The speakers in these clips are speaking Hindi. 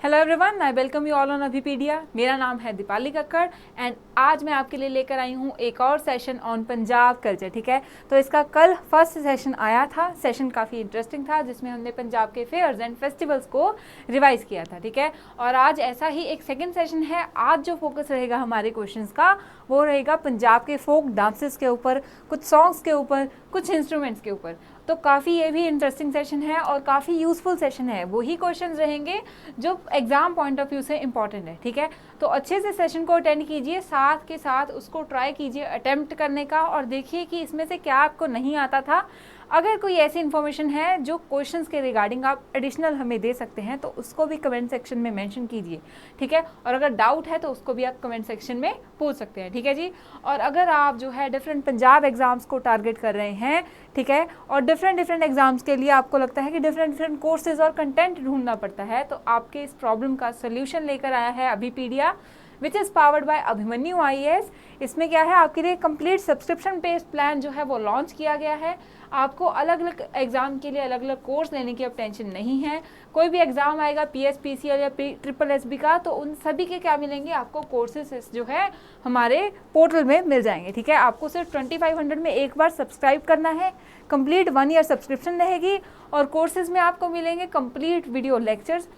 Hello everyone, I welcome you all on Abhipedia. मेरा नाम है दीपाली कक्कड़ एंड आज मैं आपके लिए लेकर आई हूँ एक और सेशन ऑन पंजाब कल्चर। ठीक है, तो इसका कल फर्स्ट सेशन आया था। सेशन काफ़ी इंटरेस्टिंग था जिसमें हमने पंजाब के फेयर्स एंड फेस्टिवल्स को रिवाइज किया था। ठीक है, और आज ऐसा ही एक सेकेंड सेशन है। आज जो फोकस रहेगा हमारे क्वेश्चंस का वो रहेगा पंजाब के फोक डांसेस के ऊपर, कुछ सॉन्ग्स के ऊपर, कुछ इंस्ट्रूमेंट्स के ऊपर। तो काफ़ी ये भी इंटरेस्टिंग सेशन है और काफ़ी यूजफुल सेशन है। वही क्वेश्चंस रहेंगे जो एग्जाम पॉइंट ऑफ व्यू से इंपॉर्टेंट है। ठीक है, तो अच्छे से सेशन को अटेंड कीजिए, साथ के साथ उसको ट्राई कीजिए अटेम्प्ट करने का और देखिए कि इसमें से क्या आपको नहीं आता था। अगर कोई ऐसी इन्फॉर्मेशन है जो क्वेश्चंस के रिगार्डिंग आप एडिशनल हमें दे सकते हैं तो उसको भी कमेंट सेक्शन में मेंशन कीजिए। ठीक है, और अगर डाउट है तो उसको भी आप कमेंट सेक्शन में पूछ सकते हैं। ठीक है जी, और अगर आप जो है डिफरेंट पंजाब एग्जाम्स को टारगेट कर रहे हैं, ठीक है, और डिफरेंट एग्जाम्स के लिए आपको लगता है कि डिफरेंट कोर्सेज और कंटेंट ढूंढना पड़ता है, तो आपके इस प्रॉब्लम का सोल्यूशन लेकर आया है Abhipedia, which is powered by Abhimanyu IAS। इसमें क्या है, आपके लिए कंप्लीट सब्सक्रिप्शन बेस्ड प्लान जो है वो लॉन्च किया गया है। आपको अलग अलग एग्जाम के लिए अलग अलग कोर्स लेने की अब टेंशन नहीं है। कोई भी एग्जाम आएगा PS, PCL या SSSB का, तो उन सभी के क्या मिलेंगे आपको, कोर्सेज जो है हमारे पोर्टल में मिल जाएंगे। ठीक है, आपको सिर्फ 2500 में एक बार सब्सक्राइब करना है, कंप्लीट 1 ईयर सब्सक्रिप्शन रहेगी और कोर्सेज में आपको मिलेंगे complete video lectures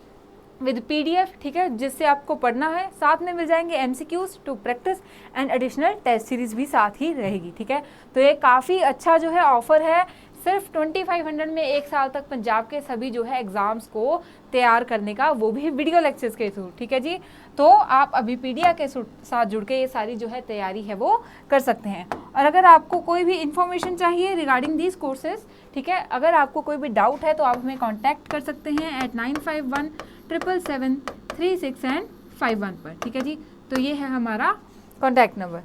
with PDF। ठीक है, जिससे आपको पढ़ना है, साथ में मिल जाएंगे MCQs to practise and additional test series भी साथ ही रहेगी। ठीक है, तो ये काफ़ी अच्छा जो है ऑफर है। सिर्फ 2500 में एक साल तक पंजाब के सभी जो है एग्जाम्स को तैयार करने का, वो भी वीडियो लेक्चर्स के थ्रू। ठीक है जी, तो आप अभिपीडिया के साथ जुड़ के ये सारी जो है तैयारी है वो कर सकते हैं। और अगर आपको कोई भी इन्फॉर्मेशन चाहिए रिगार्डिंग दीज कोर्सेज, ठीक है, अगर आपको कोई भी डाउट है तो आप हमें कॉन्टैक्ट कर सकते हैं at 9517773651 पर। ठीक है जी, तो ये है हमारा कॉन्टैक्ट नंबर।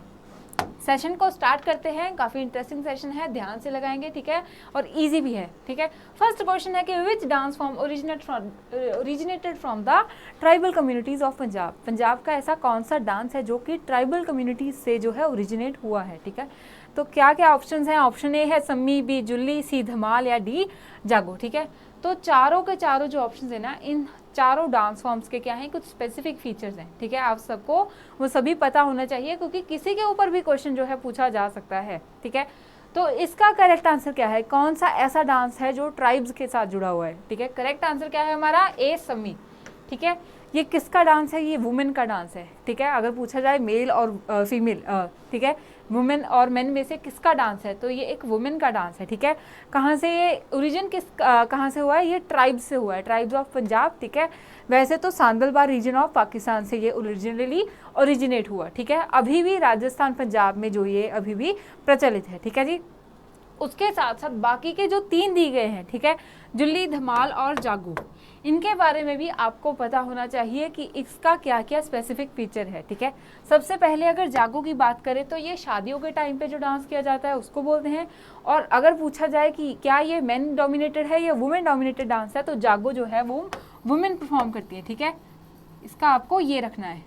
सेशन को स्टार्ट करते हैं। काफ़ी इंटरेस्टिंग सेशन है, ध्यान से लगाएंगे। ठीक है, और इजी भी है। ठीक है, फर्स्ट क्वेश्चन है कि which dance form originated from the tribal communities of Punjab. Punjab का ऐसा कौन सा डांस है जो कि ट्राइबल कम्युनिटीज से जो है ओरिजिनेट हुआ है। ठीक है, तो क्या क्या ऑप्शन हैं? ऑप्शन ए है सम्मी, बी जुल्ली, सी धमाल या डी जागो। ठीक है, तो चारों के चारों जो ऑप्शन है ना, इन चारों डांस फॉर्म्स के क्या हैं, कुछ स्पेसिफिक फीचर्स हैं। ठीक है, आप सबको वो सभी पता होना चाहिए क्योंकि किसी के ऊपर भी क्वेश्चन जो है पूछा जा सकता है। ठीक है, तो इसका करेक्ट आंसर क्या है? कौन सा ऐसा डांस है जो ट्राइब्स के साथ जुड़ा हुआ है? ठीक है, करेक्ट आंसर क्या है हमारा? ए सम्मी। ठीक है, ये किसका डांस है? ये वुमेन का डांस है। ठीक है, अगर पूछा जाए मेल और फीमेल, ठीक है, वुमेन और मेन में से किसका डांस है, तो ये एक वुमेन का डांस है। ठीक है, कहाँ से ये ओरिजिन कहाँ से हुआ है? ये ट्राइब्स से हुआ है, ट्राइब्स ऑफ पंजाब। ठीक है, वैसे तो सांदलबार रीजन ऑफ पाकिस्तान से ये ओरिजिनली ओरिजिनेट हुआ। ठीक है, अभी भी राजस्थान पंजाब में जो ये अभी भी प्रचलित है। ठीक है जी, उसके साथ साथ बाकी के जो 3 दी गए हैं, ठीक है, जुल्ली, धमाल और जागो, इनके बारे में भी आपको पता होना चाहिए कि इसका क्या क्या स्पेसिफिक फीचर है। ठीक है, सबसे पहले अगर जागो की बात करें तो ये शादियों के टाइम पे जो डांस किया जाता है उसको बोलते हैं। और अगर पूछा जाए कि क्या ये मेन डोमिनेटेड है या वुमेन डोमिनेटेड डांस है, तो जागो जो है वो वुमेन परफॉर्म करती है। ठीक है, इसका आपको ये रखना है,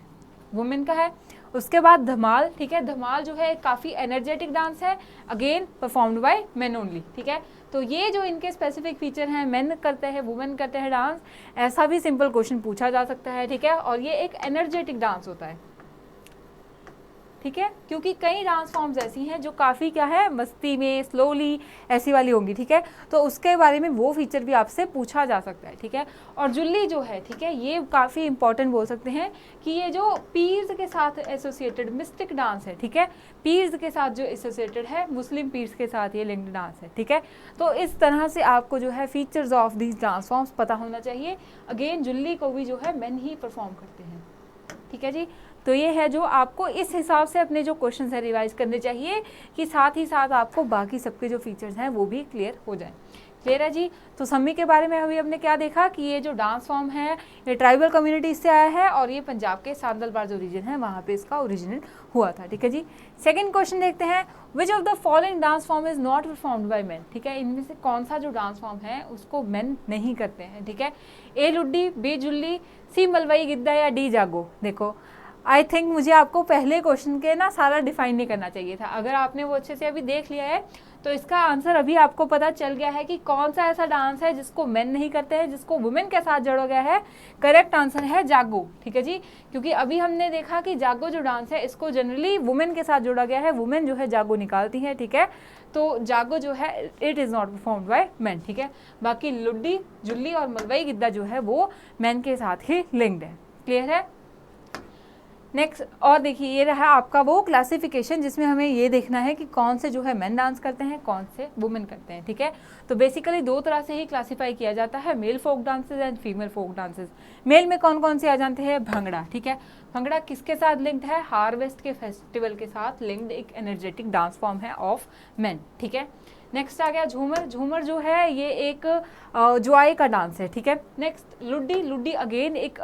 वुमेन का है। उसके बाद धमाल। ठीक है, धमाल जो है काफ़ी एनर्जेटिक डांस है, again performed by main only. ठीक है, तो ये जो इनके स्पेसिफिक फीचर हैं, मेन करते हैं, वुमेन करते हैं डांस, ऐसा भी सिंपल क्वेश्चन पूछा जा सकता है। ठीक है, और ये एक एनर्जेटिक डांस होता है। ठीक है, क्योंकि कई डांस फॉर्म्स ऐसी हैं जो काफ़ी क्या है, मस्ती में, स्लोली ऐसी वाली होंगी। ठीक है, तो उसके बारे में वो फीचर भी आपसे पूछा जा सकता है। ठीक है, और जुल्ली जो है, ठीक है, ये काफ़ी इंपॉर्टेंट बोल सकते हैं कि ये जो पीर्स के साथ एसोसिएटेड मिस्टिक डांस है। ठीक है, पीर्स के साथ जो एसोसिएटेड है, मुस्लिम पीर्स के साथ ये लिंक्ड डांस है। ठीक है, तो इस तरह से आपको जो है features of these dance forms पता होना चाहिए। अगेन जुल्ली को भी जो है मेन ही परफॉर्म करते हैं। ठीक है जी, तो ये है जो आपको इस हिसाब से अपने जो क्वेश्चन है रिवाइज करने चाहिए कि साथ ही साथ आपको बाकी सबके जो फीचर्स हैं वो भी क्लियर हो जाएं। क्लियर है जी, तो सम्मी के बारे में अभी हमने क्या देखा कि ये जो डांस फॉर्म है ये ट्राइबल कम्युनिटीज से आया है और ये पंजाब के सांदलबार जो रीजन है वहाँ पे इसका ओरिजिनेट हुआ था। ठीक है जी, सेकंड क्वेश्चन देखते हैं, which of the following dance form is not performed by main. ठीक है, इनमें से कौन सा जो डांस फॉर्म है उसको मेन नहीं करते हैं। ठीक है, ए लुड्डी, बी जुल्ली, सी मलवई गिद्दा या डी जागो। देखो, आई थिंक मुझे आपको पहले क्वेश्चन के ना सारा डिफाइन नहीं करना चाहिए था। अगर आपने वो अच्छे से अभी देख लिया है तो इसका आंसर अभी आपको पता चल गया है कि कौन सा ऐसा डांस है जिसको मेन नहीं करते हैं, जिसको वुमेन के साथ जोड़ा गया है। करेक्ट आंसर है जागो, ठीक है जी, क्योंकि अभी हमने देखा कि जागो जो डांस है इसको जनरली वुमेन के साथ जोड़ा गया है, वुमेन जो है जागो निकालती है, ठीक है। तो जागो जो है it is not performed by man, ठीक है। बाकी लुड्डी, जुल्ली और मलवई गिद्दा जो है वो मैन के साथ ही लिंक्ड है। क्लियर है। नेक्स्ट और देखिए ये रहा आपका वो क्लासिफिकेशन जिसमें हमें ये देखना है कि कौन से जो है मेन डांस करते हैं, कौन से वुमेन करते हैं, ठीक है। तो बेसिकली दो तरह से ही क्लासीफाई किया जाता है, male folk dances and female folk dances. Male में कौन कौन से आ जाते हैं, भंगड़ा, ठीक है। भंगड़ा किसके साथ लिंक्ड है, हार्वेस्ट के फेस्टिवल के साथ लिंक्ड एक एनर्जेटिक डांस फॉर्म है ऑफ मेन, ठीक है। नेक्स्ट आ गया झूमर। झूमर जो है ये एक ज्वाई का डांस है, ठीक है। नेक्स्ट लुड्डी। लुड्डी अगेन एक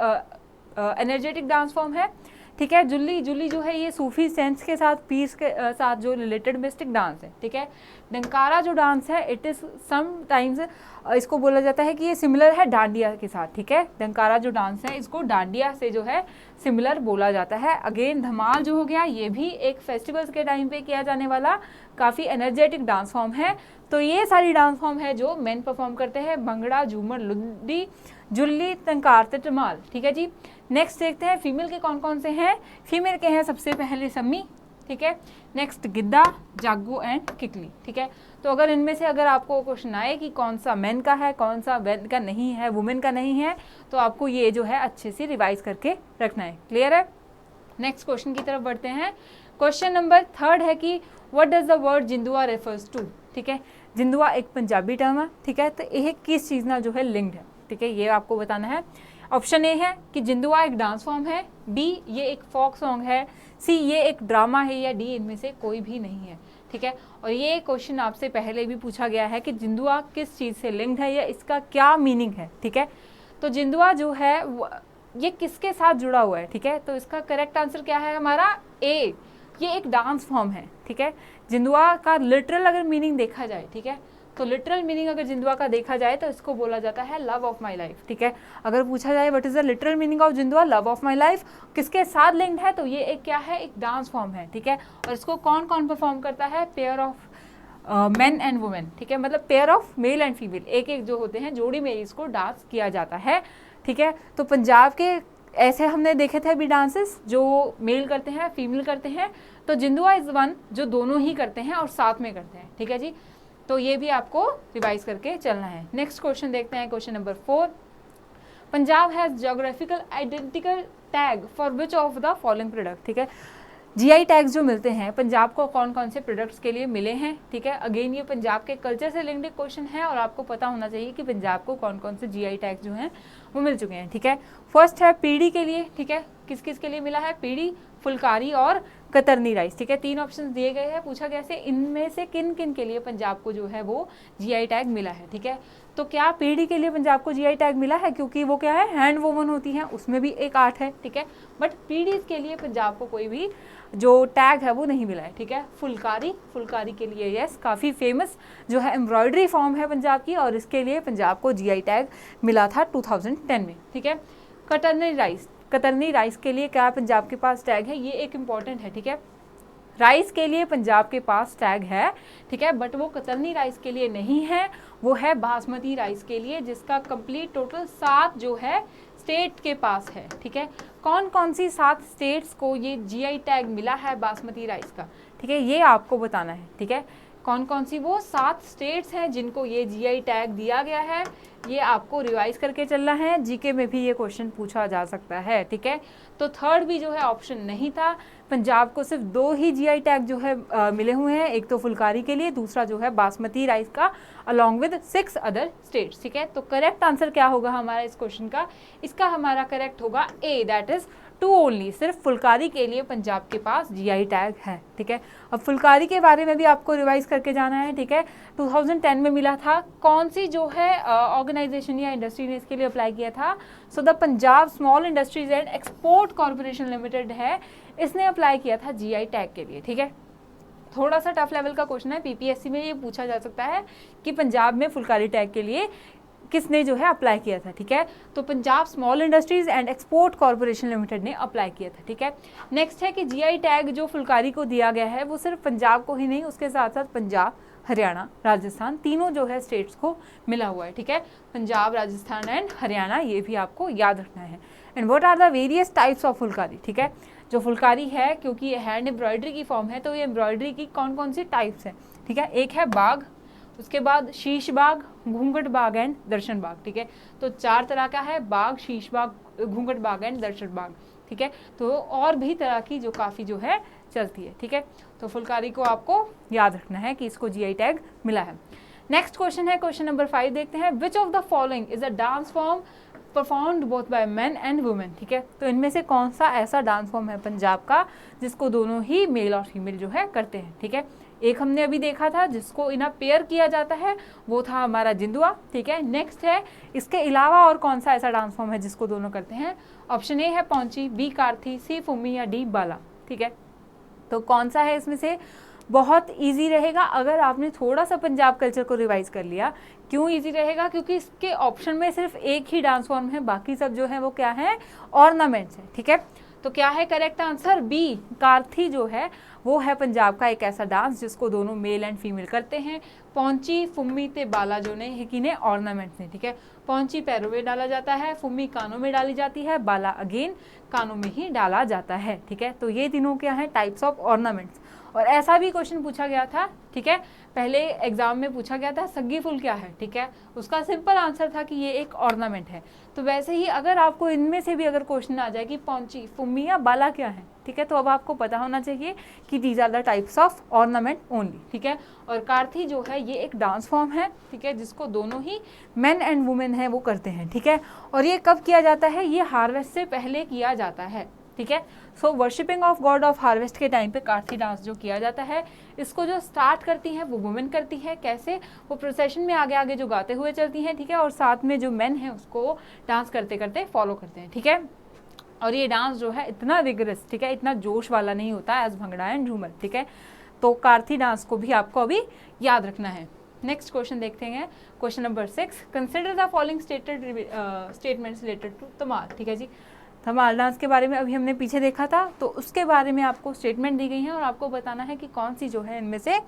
एनर्जेटिक डांस फॉर्म है, ठीक है। जुल्ली। जुल्ली जो है ये सूफी सेंस के साथ, पीस के साथ जो रिलेटेड मिस्टिक डांस है, ठीक है। डंकारा जो डांस है इट इज़ समटाइम्स इसको बोला जाता है कि ये सिमिलर है डांडिया के साथ, ठीक है। डंकारा जो डांस है इसको डांडिया से जो है सिमिलर बोला जाता है। अगेन धमाल जो हो गया ये भी एक फेस्टिवल्स के टाइम पे किया जाने वाला काफ़ी एनर्जेटिक डांस फॉर्म है। तो ये सारी डांस फॉर्म है जो मेन परफॉर्म करते हैं, भंगड़ा, झूमर, लुड्डी, जुल्ली, टंकार, धमाल, ठीक है जी। नेक्स्ट देखते हैं फीमेल के कौन कौन से हैं। फीमेल के हैं सबसे पहले सम्मी, ठीक है। नेक्स्ट गिद्दा, जागो एंड किकली, ठीक है। तो अगर इनमें से अगर आपको क्वेश्चन आए कि कौन सा मेन का है, कौन सा मेन का नहीं है, वुमेन का नहीं है, तो आपको ये जो है अच्छे से रिवाइज करके रखना है। क्लियर है। नेक्स्ट क्वेश्चन की तरफ बढ़ते हैं। क्वेश्चन नंबर 3 है कि what does the word Jindua refers to, ठीक है। जिंदुआ एक पंजाबी टर्म है, ठीक है। तो यह किस चीज़ ना जो है लिंक्ड है, ठीक है, ये आपको बताना है। ऑप्शन ए है कि जिंदुआ एक डांस फॉर्म है, बी ये एक फोक सॉन्ग है, सी ये एक ड्रामा है, या डी इनमें से कोई भी नहीं है, ठीक है। और ये क्वेश्चन आपसे पहले भी पूछा गया है कि जिंदुआ किस चीज़ से लिंक्ड है या इसका क्या मीनिंग है, ठीक है। तो जिंदुआ जो है ये किसके साथ जुड़ा हुआ है, ठीक है। तो इसका करेक्ट आंसर क्या है हमारा ए, ये एक डांस फॉर्म है, ठीक है। जिंदुआ का लिटरल अगर मीनिंग देखा जाए, ठीक है, तो लिटरल मीनिंग अगर जिंदुआ का देखा जाए तो इसको बोला जाता है लव ऑफ माय लाइफ, ठीक है। अगर पूछा जाए what is the literal meaning of Jindua, love of my life, किसके साथ लिंक्ड है, तो ये एक क्या है, एक डांस फॉर्म है, ठीक है। और इसको कौन कौन परफॉर्म करता है, pair of main and women, ठीक है, मतलब pair of male and female, एक एक जो होते हैं जोड़ी में इसको डांस किया जाता है, ठीक है। तो पंजाब के ऐसे हमने देखे थे अभी डांसेस जो मेल करते हैं, फीमेल करते हैं। तो जिंदुआ इज वन जो दोनों ही करते हैं और साथ में करते हैं, ठीक है जी। तो ये भी आपको रिवाइज करके चलना है। नेक्स्ट क्वेश्चन देखते हैं, question number 4। Punjab has geographical identical tag for which of the following product, ठीक है। जीआई टैग्स जो मिलते हैं पंजाब को कौन कौन से प्रोडक्ट्स के लिए मिले हैं, ठीक है। अगेन ये पंजाब के कल्चर से लिंक्ड क्वेश्चन है और आपको पता होना चाहिए कि पंजाब को कौन कौन से जीआई टैग्स जो हैं वो मिल चुके हैं, ठीक है। फर्स्ट है पीढ़ी के लिए, ठीक है, किस किस के लिए मिला है, पीढ़ी, फुलकारी और कतरनी राइस, ठीक है। 3 ऑप्शन दिए गए हैं, पूछा गया से इनमें से किन किन के लिए पंजाब को जो है वो जीआई टैग मिला है, ठीक है। तो क्या पीढ़ी के लिए पंजाब को जीआई टैग मिला है, क्योंकि वो क्या है, हैंड वोवन होती है, उसमें भी एक आर्ट है, ठीक है। बट पीढ़ी के लिए पंजाब को कोई भी जो टैग है वो नहीं मिला है, ठीक है। फुलकारी, फुलकारी के लिए यस, काफ़ी फेमस जो है एम्ब्रॉयडरी फॉर्म है पंजाब की, और इसके लिए पंजाब को जीआई टैग मिला था 2010 में, ठीक है। कतरनी राइस, कतरनी राइस के लिए क्या पंजाब के पास टैग है, ये एक इम्पॉर्टेंट है, ठीक है। राइस के लिए पंजाब के पास टैग है, ठीक है, बट वो कतरनी राइस के लिए नहीं है, वो है बासमती राइस के लिए, जिसका कंप्लीट टोटल 7 जो है स्टेट के पास है, ठीक है। कौन कौन सी 7 स्टेट्स को ये जीआई टैग मिला है बासमती राइस का, ठीक है, ये आपको बताना है, ठीक है। कौन कौन सी वो 7 स्टेट्स हैं जिनको ये जीआई टैग दिया गया है, ये आपको रिवाइज करके चलना है। जीके में भी ये क्वेश्चन पूछा जा सकता है, ठीक है। तो थर्ड भी जो है ऑप्शन नहीं था, पंजाब को सिर्फ 2 ही जीआई टैग जो है मिले हुए हैं, एक तो फुलकारी के लिए, दूसरा जो है बासमती राइस का, अलॉन्ग विद 6 अदर स्टेट्स, ठीक है। तो करेक्ट आंसर क्या होगा हमारा इस क्वेश्चन का, इसका हमारा करेक्ट होगा ए, दैट इज 2 ओनली, सिर्फ फुलकारी के लिए पंजाब के पास जीआई टैग है, ठीक है। अब फुलकारी के बारे में भी आपको रिवाइज करके जाना है, ठीक है। 2010 में मिला था, कौन सी जो है ऑर्गेनाइजेशन या इंडस्ट्री ने इसके लिए अप्लाई किया था, so the Punjab small industries and export corporation limited है, इसने अप्लाई किया था जीआई टैग के लिए, ठीक है। थोड़ा सा टफ लेवल का क्वेश्चन है, पीपीएससी में ये पूछा जा सकता है कि पंजाब में फुलकारी टैग के लिए किसने जो है अप्लाई किया था, ठीक है। तो Punjab small industries and export corporation limited ने अप्लाई किया था, ठीक है। नेक्स्ट है कि जीआई टैग जो फुलकारी को दिया गया है वो सिर्फ पंजाब को ही नहीं, उसके साथ साथ पंजाब हरियाणा, राजस्थान, तीनों जो है स्टेट्स को मिला हुआ है, ठीक है। पंजाब, राजस्थान एंड हरियाणा, ये भी आपको याद रखना है। And what are the various types of phulkari, ठीक है। जो फुलकारी है, क्योंकि ये हैंड एम्ब्रॉयडरी की फॉर्म है, तो ये एम्ब्रॉयडरी की कौन कौन सी टाइप्स हैं, ठीक है। एक है बाग, उसके बाद शीश बाग, घूंघट बाग एंड दर्शन बाग, ठीक है। तो 4 तरह का है, बाग, शीश बाग, घूंघट बाग एंड दर्शन बाग, ठीक है। तो और भी तरह की जो काफ़ी जो है चलती है, ठीक है। तो फुलकारी को आपको याद रखना है कि इसको जीआई टैग मिला है। नेक्स्ट क्वेश्चन है, क्वेश्चन नंबर 5 देखते हैं। Which of the following is a dance form performed both by men and women, ठीक है। तो इनमें से कौन सा ऐसा डांस फॉर्म है पंजाब का जिसको दोनों ही मेल और फीमेल जो है करते हैं, ठीक है। एक हमने अभी देखा था जिसको इन्हें पेयर किया जाता है, वो था हमारा जिंदुआ, ठीक है। नेक्स्ट है, इसके अलावा और कौन सा ऐसा डांस फॉर्म है जिसको दोनों करते हैं। ऑप्शन ए है पौंची, बी कार्थी, सी फुम्मी या डी बाला, ठीक है। तो कौन सा है इसमें से, बहुत इजी रहेगा अगर आपने थोड़ा सा पंजाब कल्चर को रिवाइज कर लिया। क्यों इजी रहेगा, क्योंकि इसके ऑप्शन में सिर्फ एक ही डांस फॉर्म है, बाकी सब जो है वो क्या है, ऑर्नामेंट्स है, ठीक है। तो क्या है करेक्ट आंसर, बी कार्थी जो है वो है पंजाब का एक ऐसा डांस जिसको दोनों मेल एंड फीमेल करते हैं। पौंची, फुम्मी ते बाला जो ने है कि ने ऑर्नामेंट्स ने, ठीक है। पौंची पैरों में डाला जाता है, फुम्मी कानों में डाली जाती है, बाला अगेन कानों में ही डाला जाता है, ठीक है। तो ये तीनों क्या है, टाइप्स ऑफ ऑर्नामेंट्स। और ऐसा भी क्वेश्चन पूछा गया था, ठीक है, पहले एग्जाम में पूछा गया था सग्गी फुल क्या है, ठीक है। उसका सिंपल आंसर था कि ये एक ऑर्नामेंट है। तो वैसे ही अगर आपको इनमें से भी अगर क्वेश्चन आ जाए कि पौंची, फुम्मी या बाला क्या है, ठीक है, तो अब आपको पता होना चाहिए कि these are the types of ornament only, ठीक है। और कार्थी जो है ये एक डांस फॉर्म है, ठीक है, जिसको दोनों ही मेन एंड वुमेन है वो करते हैं, ठीक है। और ये कब किया जाता है, ये हार्वेस्ट से पहले किया जाता है, ठीक है। So worshipping of God of harvest के टाइम पे कार्थी डांस जो किया जाता है, इसको जो स्टार्ट करती हैं वो वुमेन करती है। कैसे, वो प्रोसेशन में आगे आगे जो गाते हुए चलती हैं, ठीक है, और साथ में जो मेन है उसको डांस करते करते फॉलो करते हैं, ठीक है। और ये डांस जो है इतना विगरस, ठीक है, इतना जोश वाला नहीं होता है एज भंगड़ा एंड झूमर, ठीक है। तो कार्थी डांस को भी आपको अभी याद रखना है। नेक्स्ट क्वेश्चन देखते हैं, question number 6। Consider the following statements related to Dhamal, ठीक है जी। धमाल डांस के बारे में अभी हमने पीछे देखा था, तो उसके बारे में आपको स्टेटमेंट दी गई है और आपको बताना है कि कौन सी जो है इनमें से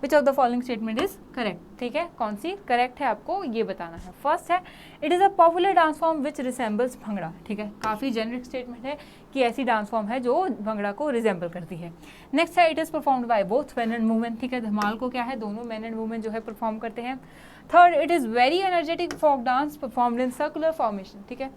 विच of the following statement is correct, ठीक है, कौन सी करेक्ट है आपको ये बताना है। फर्स्ट है, it is a popular dance form which resembles bhangra, ठीक है, काफ़ी जेनरिक स्टेटमेंट है कि ऐसी डांस फॉर्म है जो भंगड़ा को रिजेंबल करती है। नेक्स्ट है, it is performed by both men and women, ठीक है, धमाल को क्या है, दोनों मेन एंड वुमेन जो है परफॉर्म करते हैं। Third, it is very energetic folk dance performed in circular formation, ठीक है।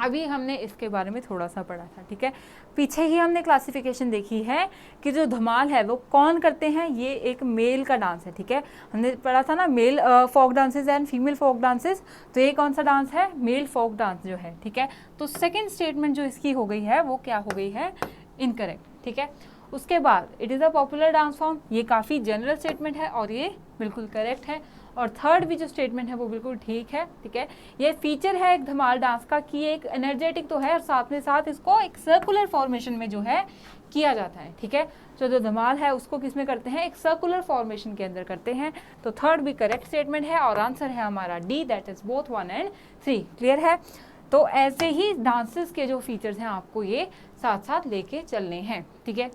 अभी हमने इसके बारे में थोड़ा सा पढ़ा था, ठीक है, पीछे ही हमने क्लासिफिकेशन देखी है कि जो धमाल है वो कौन करते हैं, ये एक मेल का डांस है, ठीक है। हमने पढ़ा था ना male folk dances and female folk dances, तो ये कौन सा डांस है, मेल फोक डांस जो है, ठीक है। तो सेकेंड स्टेटमेंट जो इसकी हो गई है वो क्या हो गई है, इनकरेक्ट, ठीक है। उसके बाद it is a popular dance form, ये काफ़ी जनरल स्टेटमेंट है और ये बिल्कुल करेक्ट है। और थर्ड भी जो स्टेटमेंट है वो बिल्कुल ठीक है, ठीक है। ये फीचर है एक धमाल डांस का कि एक एनर्जेटिक तो है और साथ में साथ इसको एक सर्कुलर फॉर्मेशन में जो है किया जाता है, ठीक है। जो धमाल है उसको किस में करते हैं, एक सर्कुलर फॉर्मेशन के अंदर करते हैं। तो थर्ड भी करेक्ट स्टेटमेंट है और आंसर है हमारा D, that is both 1 and 3। Clear है। तो ऐसे ही डांसेस के जो फीचर्स हैं आपको ये साथ साथ लेके चलने हैं, ठीक है।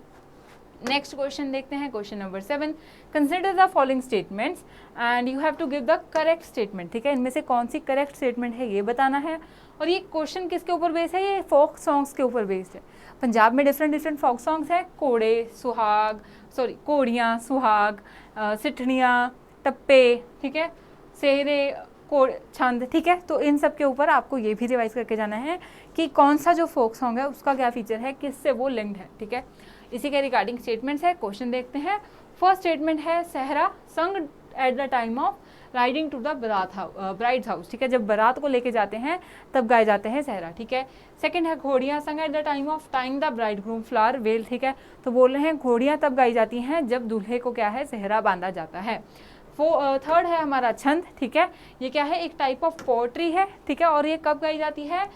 नेक्स्ट क्वेश्चन देखते हैं, question number 7। Consider the following statements and you have to give the correct statement, ठीक है। इनमें से कौन सी करेक्ट स्टेटमेंट है ये बताना है। और ये क्वेश्चन किसके ऊपर बेस्ड है, ये फोक सॉन्ग्स के ऊपर बेस्ड है। पंजाब में डिफरेंट फोक सॉन्ग्स हैं, कोड़ियाँ, सुहाग, सिठनियाँ, टप्पे, ठीक है, सेहरे, छंद, ठीक है। तो इन सब के ऊपर आपको ये भी रिवाइज करके जाना है कि कौन सा जो फोक सॉन्ग है उसका क्या फीचर है, किससे वो लिंक्ड है, ठीक है। इसी के रिगार्डिंग स्टेटमेंट्स है, क्वेश्चन देखते हैं। फर्स्ट स्टेटमेंट है, sehra sung at the time of riding to the bride's house, ठीक है, जब बारात को लेके जाते हैं तब गाए जाते हैं सहरा, ठीक है। सेकंड है, घोड़ियाँ संग at the time of tying the bride groom flower well, ठीक है। तो बोल रहे हैं घोड़ियाँ तब गाई जाती हैं जब दूल्हे को क्या है, सहरा बांधा जाता है। थर्ड है हमारा छंद, ठीक है, ये क्या है, एक टाइप ऑफ पोएट्री है, ठीक है, और ये कब गाई जाती है,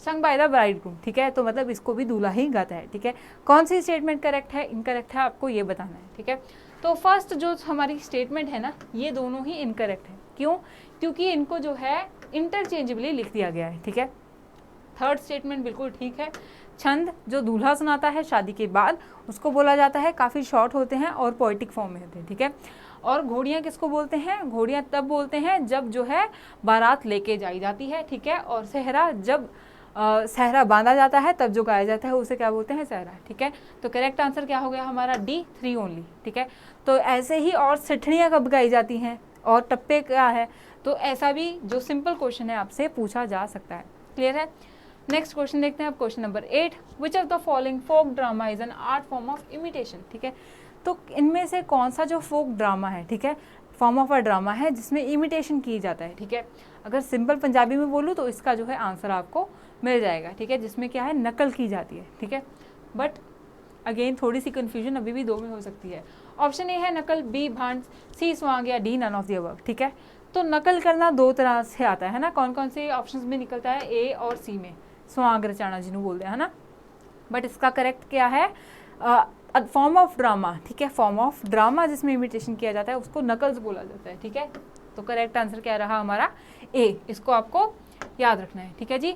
sung by the bride groom, ठीक है। तो मतलब इसको भी दूल्हा ही गाता है, ठीक है। कौन सी स्टेटमेंट करेक्ट है, इनकरेक्ट है, आपको ये बताना है, ठीक है। तो फर्स्ट जो हमारी स्टेटमेंट है ना, ये दोनों ही इनकरेक्ट है। क्यों, क्योंकि इनको जो है इंटरचेंजेबली लिख दिया गया है, ठीक है। थर्ड स्टेटमेंट बिल्कुल ठीक है। छंद जो दूल्हा सुनाता है शादी के बाद उसको बोला जाता है, काफ़ी शॉर्ट होते हैं और पोइटिक फॉर्म में होते हैं, ठीक है। और घोड़ियाँ किसको बोलते हैं? घोड़ियाँ तब बोलते हैं जब जो है बारात लेके जाई जाती है, ठीक है। और सहरा जब सहरा बांधा जाता है तब जो गाया जाता है उसे क्या बोलते हैं? सहरा, ठीक है। तो करेक्ट आंसर क्या हो गया हमारा? डी, 3 ओनली, ठीक है। तो ऐसे ही और सिठड़ियाँ कब गाई जाती हैं और टप्पे क्या है, तो ऐसा भी जो सिंपल क्वेश्चन है आपसे पूछा जा सकता है। क्लियर है? नेक्स्ट क्वेश्चन देखते हैं अब, question number 8, which of the following folk drama is an art form of imitation, ठीक है। तो इनमें से कौन सा जो फोक ड्रामा है, ठीक है, फॉर्म ऑफ अ ड्रामा है जिसमें इमिटेशन की जाता है, ठीक है। अगर सिंपल पंजाबी में बोलूँ तो इसका जो है आंसर आपको मिल जाएगा, ठीक है, जिसमें क्या है? नकल की जाती है, ठीक है। बट अगेन थोड़ी सी कन्फ्यूजन अभी भी 2 में हो सकती है। ऑप्शन ए है नकल, बी भांड, सी स्वांग या D none of the above, ठीक है। तो नकल करना 2 तरह से आता है ना, कौन कौन से ऑप्शंस में निकलता है? ए और सी में। स्वांग रचाना जिन्हों बोलते हैं ना, बट इसका करेक्ट क्या है? फॉर्म ऑफ ड्रामा, ठीक है, फॉर्म ऑफ ड्रामा जिसमें इमिटेशन किया जाता है उसको नकल्स बोला जाता है, ठीक है। तो करेक्ट आंसर क्या रहा हमारा? ए, इसको आपको याद रखना है, ठीक है जी।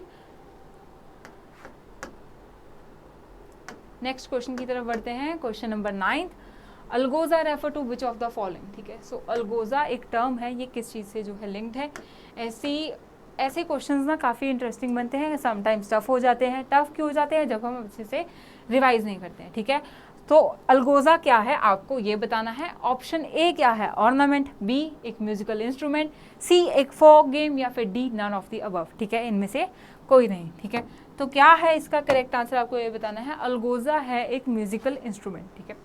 नेक्स्ट क्वेश्चन की तरफ बढ़ते हैं, question number 9, Algoza refer to which of the following, ठीक है। सो अलगोजा एक टर्म है, ये किस चीज़ से जो है लिंक्ड है? ऐसे क्वेश्चंस ना काफ़ी इंटरेस्टिंग बनते हैं, समटाइम्स टफ हो जाते हैं। टफ क्यों हो जाते हैं? जब हम अच्छे से रिवाइज नहीं करते हैं, ठीक है। तो अलगोजा क्या है आपको ये बताना है। ऑप्शन ए क्या है? ऑर्नामेंट, बी एक म्यूजिकल इंस्ट्रूमेंट, सी एक फोक गेम, या फिर D none of the above, ठीक है, इनमें से कोई नहीं, ठीक है। तो क्या है इसका करेक्ट आंसर? आपको ये बताना है। अलगोजा है एक म्यूजिकल इंस्ट्रूमेंट, ठीक है।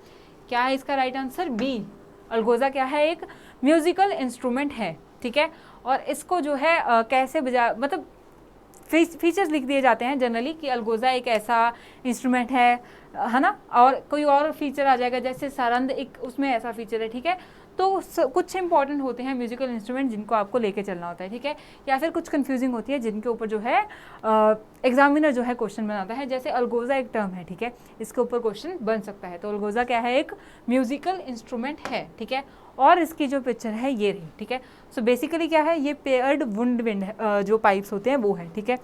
क्या है इसका राइट आंसर? बी, अलगोजा क्या है? एक म्यूजिकल इंस्ट्रूमेंट है, ठीक है। और इसको जो है कैसे बजा, मतलब फीचर्स लिख दिए जाते हैं जनरली कि अलगोजा एक ऐसा इंस्ट्रूमेंट है ना। और कोई और फीचर आ जाएगा जैसे सारंद, एक उसमें ऐसा फीचर है, ठीक है। तो कुछ इंपॉर्टेंट होते हैं म्यूजिकल इंस्ट्रूमेंट जिनको आपको लेके चलना होता है, ठीक है। या फिर कुछ कंफ्यूजिंग होती है जिनके ऊपर जो है एग्जामिनर जो है क्वेश्चन बनाता है। जैसे अलगोजा एक टर्म है, ठीक है, इसके ऊपर क्वेश्चन बन सकता है। तो अलगोजा क्या है? एक म्यूजिकल इंस्ट्रूमेंट है, ठीक है। और इसकी जो पिक्चर है ये रही, ठीक है। सो बेसिकली क्या है? ये पेयर्ड वुंड विंड जो पाइप्स होते हैं वो है, ठीक है।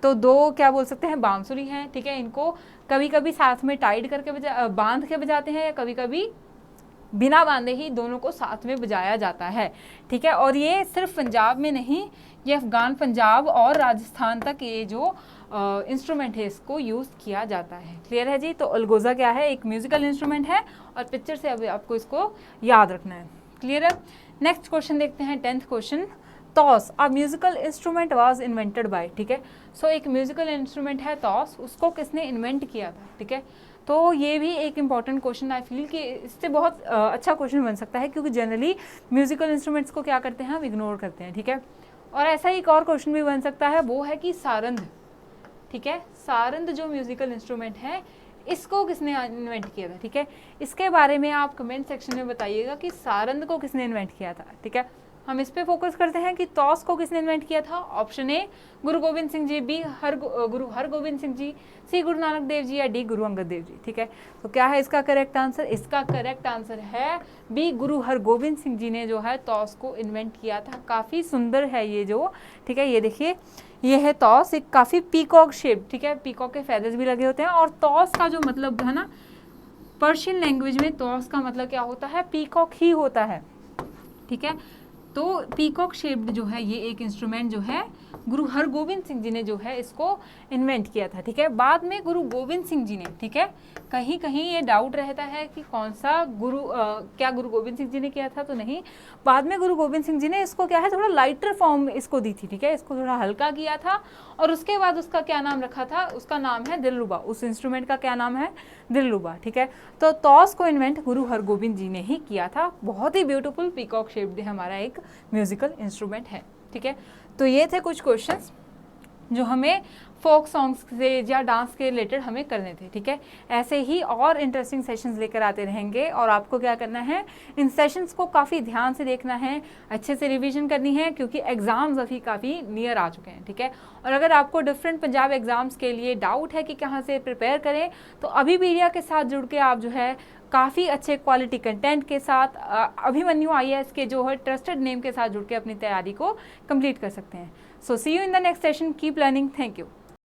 तो 2 क्या बोल सकते हैं? बांसुरी हैं, ठीक है। इनको कभी कभी साथ में टाइड करके बांध के बजाते हैं, या कभी कभी बिना बांधे ही दोनों को साथ में बजाया जाता है, ठीक है। और ये सिर्फ पंजाब में नहीं, ये अफगान, पंजाब और राजस्थान तक ये जो इंस्ट्रूमेंट है इसको यूज़ किया जाता है। क्लियर है जी? तो अलगोजा क्या है? एक म्यूजिकल इंस्ट्रूमेंट है और पिक्चर से अभी आपको इसको याद रखना है। क्लियर है? नेक्स्ट क्वेश्चन देखते हैं, 10th question, Taus a musical instrument was invented by, ठीक है। सो एक म्यूजिकल इंस्ट्रूमेंट है तॉस, उसको किसने इन्वेंट किया था, ठीक है। तो ये भी एक इम्पॉर्टेंट क्वेश्चन, आई फील कि इससे बहुत अच्छा क्वेश्चन बन सकता है, क्योंकि जनरली म्यूजिकल इंस्ट्रूमेंट्स को क्या करते हैं? हम इग्नोर करते हैं, ठीक है। और ऐसा ही एक और क्वेश्चन भी बन सकता है, वो है कि सारंद, ठीक है, सारंद जो म्यूजिकल इंस्ट्रूमेंट है इसको किसने इन्वेंट किया था, ठीक है। इसके बारे में आप कमेंट सेक्शन में बताइएगा कि सारंद को किसने इन्वेंट किया था, ठीक है। हम इस पे फोकस करते हैं कि तॉस को किसने इन्वेंट किया था। Option A Guru Govind Singh ji, B गुरु हरगोविंद सिंह जी, सी गुरु नानक देव जी, या डी गुरु अंगद देव जी, ठीक है। तो क्या है इसका करेक्ट आंसर? इसका करेक्ट आंसर है बी, गुरु हरगोविंद सिंह जी ने जो है तॉस को इन्वेंट किया था। काफ़ी सुंदर है ये जो, ठीक है, ये देखिए ये है तॉस, एक काफ़ी पीकॉक शेप, ठीक है, पीकॉक के फेदर्स भी लगे होते हैं। और तॉस का जो मतलब है ना, पर्शियन लैंग्वेज में तॉस का मतलब क्या होता है? पीकॉक ही होता है, ठीक है। तो पीकॉक शेप्ड जो है ये एक इंस्ट्रूमेंट जो है गुरु हरगोविंद सिंह जी ने जो है इसको इन्वेंट किया था, ठीक है। बाद में गुरु गोविंद सिंह जी ने, ठीक है, कहीं कहीं ये डाउट रहता है कि कौन सा क्या गुरु गोविंद सिंह जी ने किया था, तो नहीं, बाद में गुरु गोविंद सिंह जी ने इसको क्या है थोड़ा लाइटर फॉर्म इसको दी थी, ठीक है, इसको थोड़ा हल्का किया था। और उसके बाद उसका क्या नाम रखा था? उसका नाम है दिलरुबा। उस इंस्ट्रूमेंट का क्या नाम है? दिलरुबा, ठीक है। तो तॉस को इन्वेंट गुरु हरगोविंद जी ने ही किया था। बहुत ही ब्यूटीफुल पीकॉक शेप्ड हमारा एक म्यूजिकल इंस्ट्रूमेंट है, ठीक है। तो ये थे कुछ क्वेश्चंस जो हमें फोक सॉन्ग्स से या डांस के रिलेटेड हमें करने थे, ठीक है। ऐसे ही और इंटरेस्टिंग सेशंस लेकर आते रहेंगे, और आपको क्या करना है, इन सेशंस को काफ़ी ध्यान से देखना है, अच्छे से रिवीजन करनी है, क्योंकि एग्ज़ाम्स अभी काफ़ी नियर आ चुके हैं, ठीक है। और अगर आपको डिफरेंट पंजाब एग्ज़ाम्स के लिए डाउट है कि कहाँ से प्रिपेयर करें, तो अभी मीडिया के साथ जुड़ के आप जो है काफ़ी अच्छे क्वालिटी कंटेंट के साथ अभिमन्यु IAS के जो है ट्रस्टेड नेम के साथ जुड़ के अपनी तैयारी को कंप्लीट कर सकते हैं। So see you in the next session, keep learning, thank you.